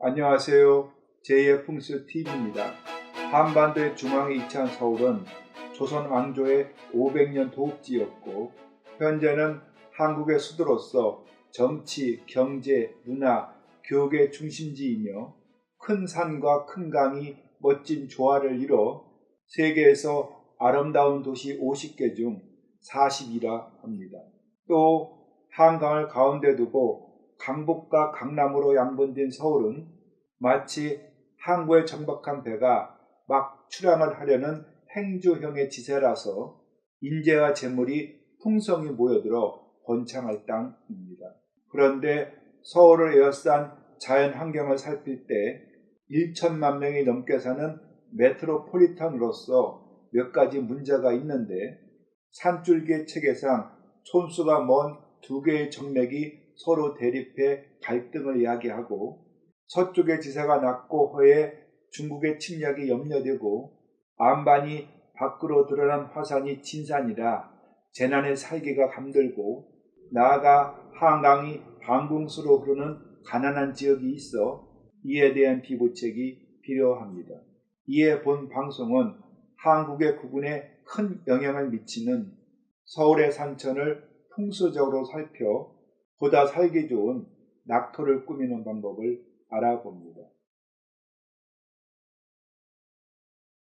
안녕하세요. 제2의 풍수TV입니다. 한반도의 중앙에 위치한 서울은 조선 왕조의 500년 도읍지였고 현재는 한국의 수도로서 정치, 경제, 문화, 교육의 중심지이며 큰 산과 큰 강이 멋진 조화를 이뤄 세계에서 아름다운 도시 50개 중 40위라 합니다. 또 한강을 가운데 두고 강북과 강남으로 양분된 서울은 마치 항구에 정박한 배가 막 출항을 하려는 행주형의 지세라서 인재와 재물이 풍성히 모여들어 번창할 땅입니다. 그런데 서울을 에워싼 자연 환경을 살필 때 1천만 명이 넘게 사는 메트로폴리탄으로서 몇 가지 문제가 있는데 산줄기의 체계상 촌수가 먼 두 개의 정맥이 서로 대립해 갈등을 야기하고 서쪽의 지세가 낮고 허해 중국의 침략이 염려되고 안반이 밖으로 드러난 화산이 진산이라 재난의 살기가 감들고 나아가 한강이 방궁수로 흐르는 가난한 지역이 있어 이에 대한 비보책이 필요합니다. 이에 본 방송은 한국의 구군에 큰 영향을 미치는 서울의 산천을 풍수적으로 살펴 보다 살기 좋은 낙토를 꾸미는 방법을 알아봅니다.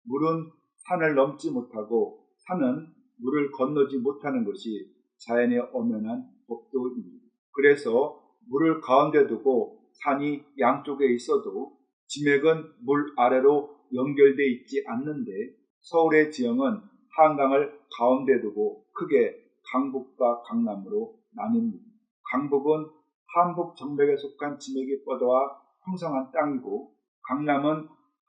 물은 산을 넘지 못하고 산은 물을 건너지 못하는 것이 자연의 엄연한 법도입니다. 그래서 물을 가운데 두고 산이 양쪽에 있어도 지맥은 물 아래로 연결되어 있지 않는데 서울의 지형은 한강을 가운데 두고 크게 강북과 강남으로 나뉩니다. 강북은 한북 정맥에 속한 지맥이 뻗어와 형성한 땅이고 강남은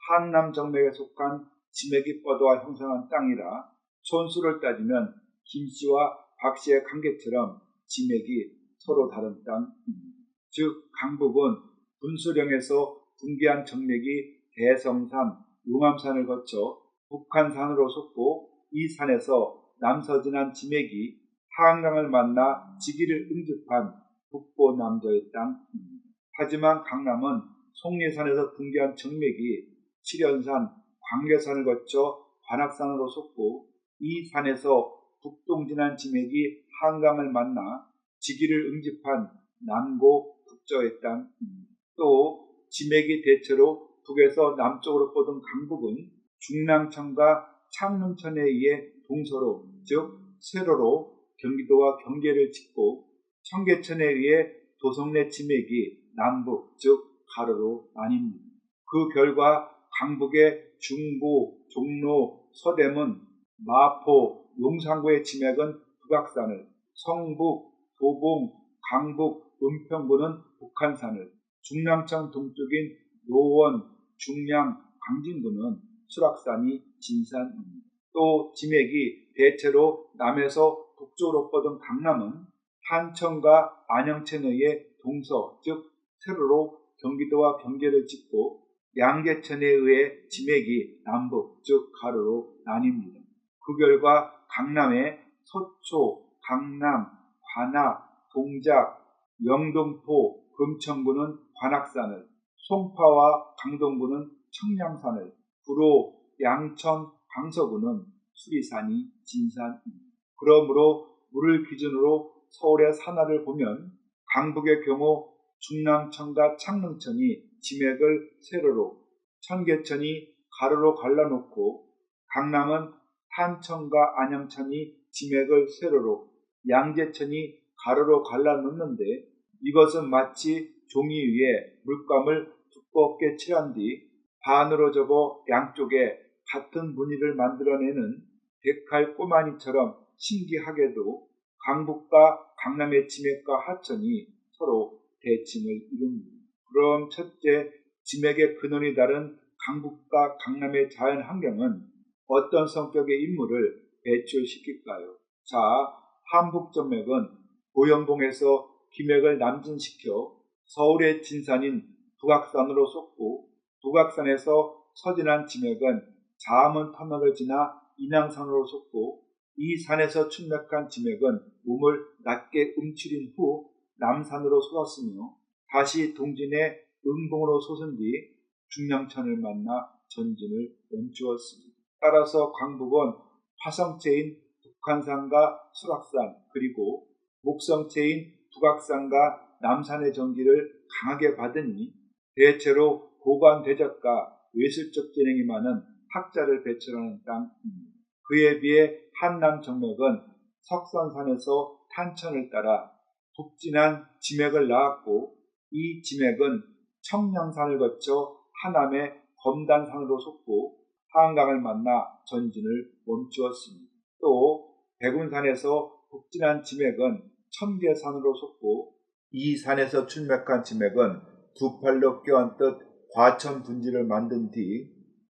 한남 정맥에 속한 지맥이 뻗어와 형성한 땅이라 촌수를 따지면 김씨와 박씨의 관계처럼 지맥이 서로 다른 땅입니다. 즉 강북은 분수령에서 붕괴한 정맥이 대성산, 용암산을 거쳐 북한산으로 솟고 이 산에서 남서진한 지맥이 한강을 만나 지기를 응집한 북보 남도의 땅입니다. 하지만 강남은 속리산에서 붕괴한 정맥이 칠연산, 광계산을 거쳐 관악산으로 솟고 이 산에서 북동진한 지맥이 한강을 만나 지기를 응집한 남고 북저의 땅입니다. 또 지맥이 대체로 북에서 남쪽으로 뻗은 강북은 중랑천과 창릉천에 의해 동서로 즉 세로로 경기도와 경계를 짓고 청계천에 의해 도성내 지맥이 남북 즉 가로로 나뉩니다. 그 결과 강북의 중구, 종로, 서대문, 마포, 용산구의 지맥은 북악산을, 성북, 도봉, 강북, 은평구는 북한산을, 중랑천 동쪽인 노원, 중량, 광진구는 수락산이 진산입니다. 또 지맥이 대체로 남에서 북쪽으로 뻗은 강남은 한천과 안영천에 의해 동서 즉 세로로 경기도와 경계를 짓고 양재천에 의해 지맥이 남북 즉 가로로 나뉩니다. 그 결과 강남의 서초, 강남, 관악, 동작, 영등포, 금천구는 관악산을, 송파와 강동구는 청량산을, 구로, 양천, 강서구는 수리산이 진산입니다. 그러므로 물을 기준으로 서울의 산하를 보면 강북의 경우 중랑천과 창릉천이 지맥을 세로로, 청계천이 가로로 갈라놓고 강남은 한천과 안양천이 지맥을 세로로, 양재천이 가로로 갈라놓는데 이것은 마치 종이 위에 물감을 두껍게 칠한 뒤 반으로 접어 양쪽에 같은 무늬를 만들어내는 데칼 꼬마니처럼 신기하게도 강북과 강남의 지맥과 하천이 서로 대칭을 이룹니다. 그럼 첫째, 지맥의 근원이 다른 강북과 강남의 자연 환경은 어떤 성격의 인물을 배출시킬까요? 자, 한북정맥은 고영봉에서 기맥을 남진시켜 서울의 진산인 북악산으로 솟고 북악산에서 서진한 지맥은 자암은 터널을 지나 인왕산으로 솟고 이 산에서 출맥한 지맥은 몸을 낮게 움츠린 후 남산으로 솟았으며 다시 동진해 음봉으로 솟은 뒤 중량천을 만나 전진을 멈추었습니다. 따라서 광북은 화성체인 북한산과 수락산 그리고 목성체인 북악산과 남산의 전기를 강하게 받으니 대체로 고관 대적과 외술적 재능이 많은 학자를 배출하는 땅입니다. 그에 비해 한남 정맥은 석선산에서 탄천을 따라 북진한 지맥을 낳았고 이 지맥은 청량산을 거쳐 하남의 검단산으로 솟고 한강을 만나 전진을 멈추었습니다. 또 백운산에서 북진한 지맥은 청계산으로 솟고 이 산에서 출맥한 지맥은 두 팔로 껴안듯 과천 분지를 만든 뒤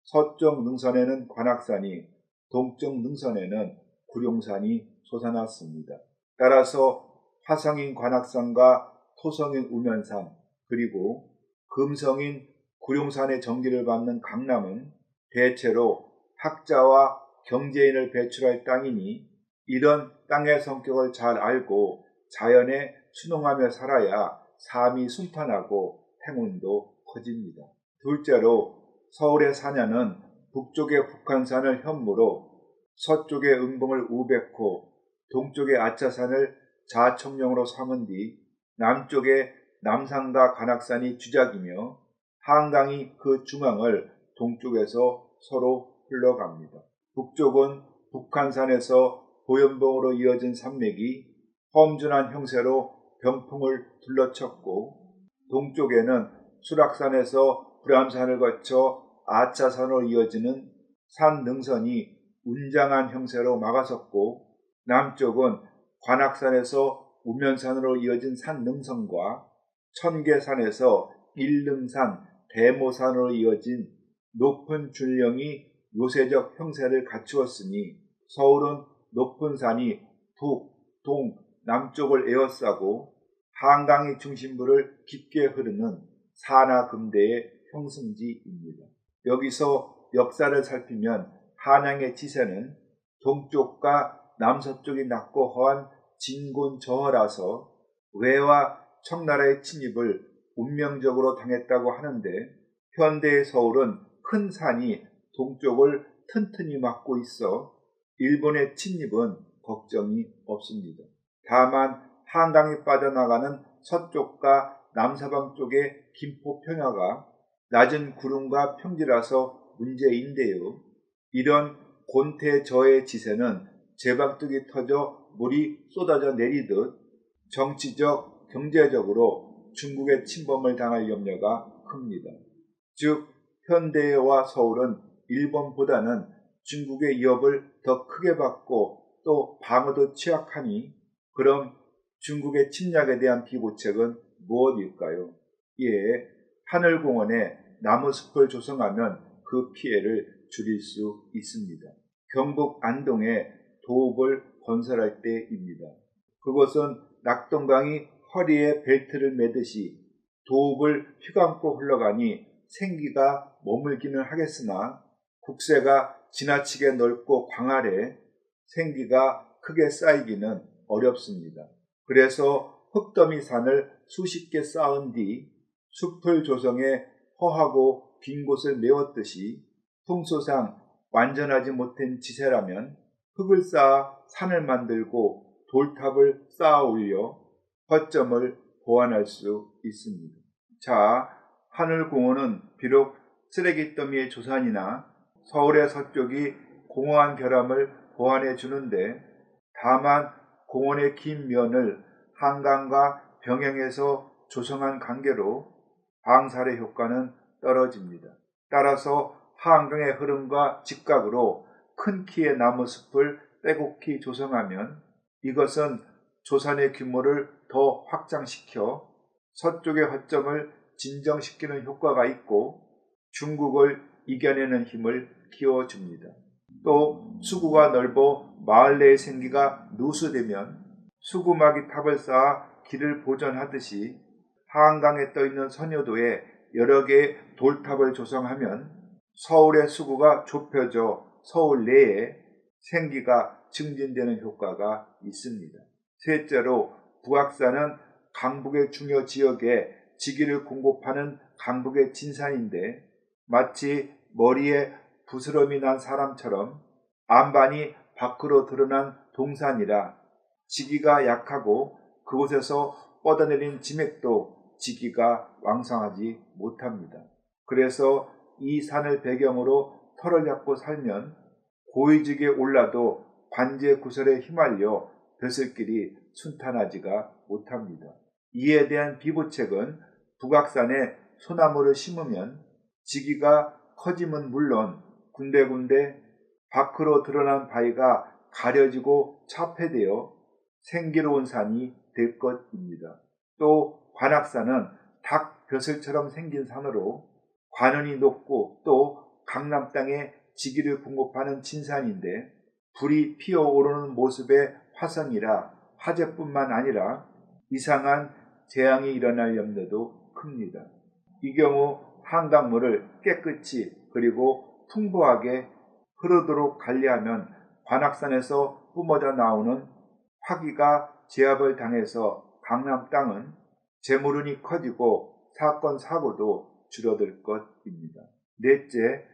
서쪽 능선에는 관악산이 동쪽 능선에는 구룡산이 솟아났습니다. 따라서 화성인 관악산과 토성인 우면산 그리고 금성인 구룡산의 전기를 받는 강남은 대체로 학자와 경제인을 배출할 땅이니 이런 땅의 성격을 잘 알고 자연에 순응하며 살아야 삶이 순탄하고 행운도 커집니다. 둘째로 서울의 사냐는 북쪽의 북한산을 현무로 서쪽의 음봉을 우백호 동쪽의 아차산을 자청령으로 삼은 뒤 남쪽의 남산과 관악산이 주작이며 한강이 그 중앙을 동쪽에서 서로 흘러갑니다. 북쪽은 북한산에서 보현봉으로 이어진 산맥이 험준한 형세로 병풍을 둘러쳤고 동쪽에는 수락산에서 불암산을 거쳐 아차산으로 이어지는 산 능선이 운장한 형세로 막아섰고 남쪽은 관악산에서 우면산으로 이어진 산 능선과 천계산에서 일릉산, 대모산으로 이어진 높은 줄령이 요새적 형세를 갖추었으니 서울은 높은 산이 북, 동, 남쪽을 에워싸고 한강의 중심부를 깊게 흐르는 산하금대의 형성지입니다. 여기서 역사를 살피면 한양의 지세는 동쪽과 남서쪽이 낮고 허한 진곤저허라서 외와 청나라의 침입을 운명적으로 당했다고 하는데 현대의 서울은 큰 산이 동쪽을 튼튼히 막고 있어 일본의 침입은 걱정이 없습니다. 다만 한강이 빠져나가는 서쪽과 남서방 쪽의 김포 평야가 낮은 구름과 평지라서 문제인데요. 이런 곤태저의 지세는 제방뚝이 터져 물이 쏟아져 내리듯 정치적, 경제적으로 중국의 침범을 당할 염려가 큽니다. 즉 현대와 서울은 일본보다는 중국의 위협을 더 크게 받고 또 방어도 취약하니 그럼 중국의 침략에 대한 비고책은 무엇일까요? 예, 하늘공원에 나무숲을 조성하면 그 피해를 줄일 수 있습니다. 경북 안동에 도읍을 건설할 때입니다. 그곳은 낙동강이 허리에 벨트를 매듯이 도읍을 휘감고 흘러가니 생기가 머물기는 하겠으나 국세가 지나치게 넓고 광활해 생기가 크게 쌓이기는 어렵습니다. 그래서 흙더미 산을 수십 개 쌓은 뒤 숲을 조성해 허하고 빈 곳을 메웠듯이 풍수상 완전하지 못한 지세라면 흙을 쌓아 산을 만들고 돌탑을 쌓아 올려 허점을 보완할 수 있습니다. 자, 하늘공원은 비록 쓰레기 더미의 조산이나 서울의 서쪽이 공허한 결함을 보완해 주는데 다만 공원의 긴 면을 한강과 병행해서 조성한 관계로 방사의 효과는 떨어집니다. 따라서 한강의 흐름과 직각으로 큰 키의 나무숲을 빼곡히 조성하면 이것은 조산의 규모를 더 확장시켜 서쪽의 허점을 진정시키는 효과가 있고 중국을 이겨내는 힘을 키워줍니다. 또 수구가 넓어 마을 내의 생기가 누수되면 수구막이 탑을 쌓아 길을 보전하듯이 한강에 떠있는 선여도에 여러 개의 돌탑을 조성하면 서울의 수구가 좁혀져 서울 내에 생기가 증진되는 효과가 있습니다. 셋째로 북악산은 강북의 중요 지역에 지기를 공급하는 강북의 진산인데 마치 머리에 부스럼이 난 사람처럼 안반이 밖으로 드러난 동산이라 지기가 약하고 그곳에서 뻗어내린 지맥도 지기가 왕성하지 못합니다. 그래서 이 산을 배경으로 터를 잡고 살면 고위직에 올라도 관제 구설에 휘말려 벼슬길이 순탄하지가 못합니다. 이에 대한 비보책은 북악산에 소나무를 심으면 지기가 커짐은 물론 군데군데 밖으로 드러난 바위가 가려지고 차폐되어 생기로운 산이 될 것입니다. 또 관악산은 닭 벼슬처럼 생긴 산으로 관원이 높고 또 강남 땅에 지기를 공급하는 진산인데 불이 피어오르는 모습의 화성이라 화재뿐만 아니라 이상한 재앙이 일어날 염려도 큽니다. 이 경우 한강물을 깨끗이 그리고 풍부하게 흐르도록 관리하면 관악산에서 뿜어져 나오는 화기가 제압을 당해서 강남 땅은 재물운이 커지고 사건 사고도 줄어들 것입니다. 넷째,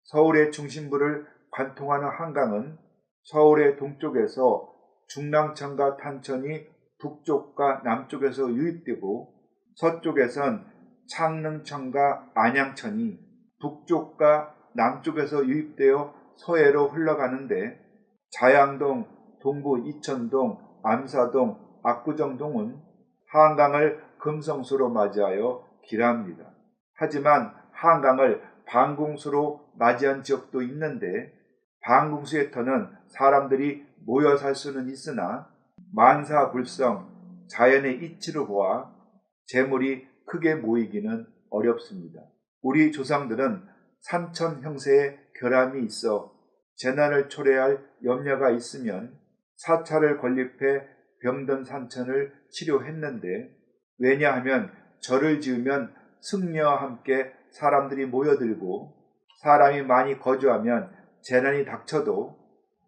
서울의 중심부를 관통하는 한강은 서울의 동쪽에서 중랑천과 탄천이 북쪽과 남쪽에서 유입되고 서쪽에선 창릉천과 안양천이 북쪽과 남쪽에서 유입되어 서해로 흘러가는데 자양동, 동구 이천동, 암사동, 압구정동은 한강을 금성수로 맞이하여 길합니다. 하지만 한강을 방궁수로 맞이한 지역도 있는데 방궁수의 터는 사람들이 모여 살 수는 있으나 만사불성 자연의 이치로 보아 재물이 크게 모이기는 어렵습니다. 우리 조상들은 산천 형세에 결함이 있어 재난을 초래할 염려가 있으면 사찰을 건립해 병든 산천을 치료했는데 왜냐하면 절을 지으면 승려와 함께 사람들이 모여들고 사람이 많이 거주하면 재난이 닥쳐도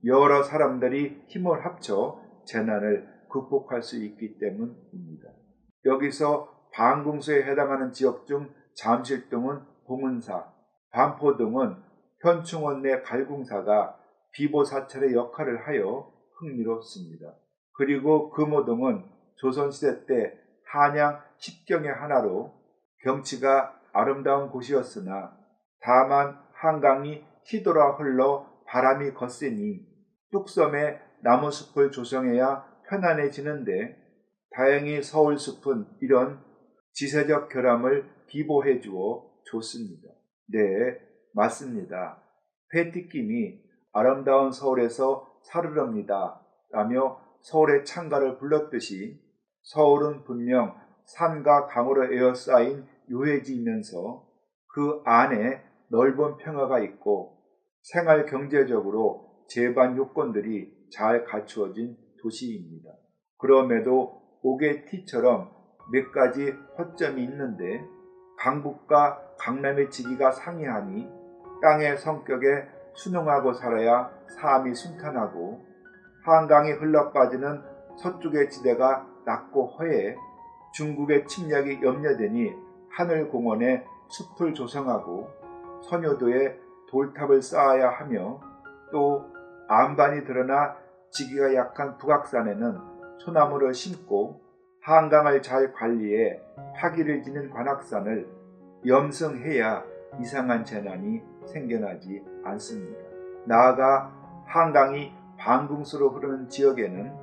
여러 사람들이 힘을 합쳐 재난을 극복할 수 있기 때문입니다. 여기서 방궁수에 해당하는 지역 중 잠실동은 봉은사, 반포동은 현충원 내 갈궁사가 비보사찰의 역할을 하여 흥미롭습니다. 그리고 금호동은 조선시대 때 한양 10경의 하나로 경치가 아름다운 곳이었으나 다만 한강이 휘돌아 흘러 바람이 거세니 뚝섬에 나무숲을 조성해야 편안해지는데 다행히 서울숲은 이런 지세적 결함을 비보해 주어 좋습니다. 네, 맞습니다. 패티김이 아름다운 서울에서 살으렵니다 라며 서울의 창가를 불렀듯이 서울은 분명 산과 강으로 에워싸인 요해지이면서 그 안에 넓은 평화가 있고 생활 경제적으로 제반 요건들이 잘 갖추어진 도시입니다. 그럼에도 옥의 티처럼 몇 가지 허점이 있는데 강북과 강남의 지기가 상이하니 땅의 성격에 순응하고 살아야 삶이 순탄하고 한강이 흘러빠지는 서쪽의 지대가 낮고 허해 중국의 침략이 염려되니 하늘공원에 숲을 조성하고 선효도에 돌탑을 쌓아야 하며 또 안반이 드러나 지기가 약한 북악산에는 소나무를 심고 한강을 잘 관리해 화기를 지닌 관악산을 염승해야 이상한 재난이 생겨나지 않습니다. 나아가 한강이 방궁수로 흐르는 지역에는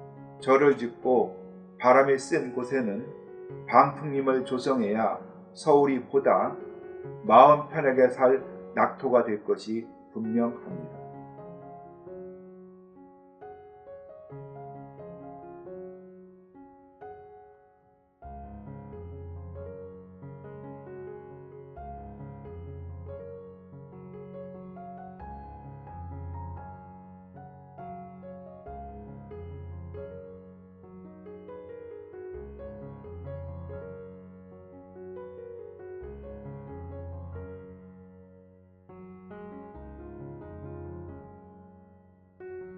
절을 짓고 바람이 센 곳에는 방풍림을 조성해야 서울이 보다 마음 편하게 살 낙토가 될 것이 분명합니다.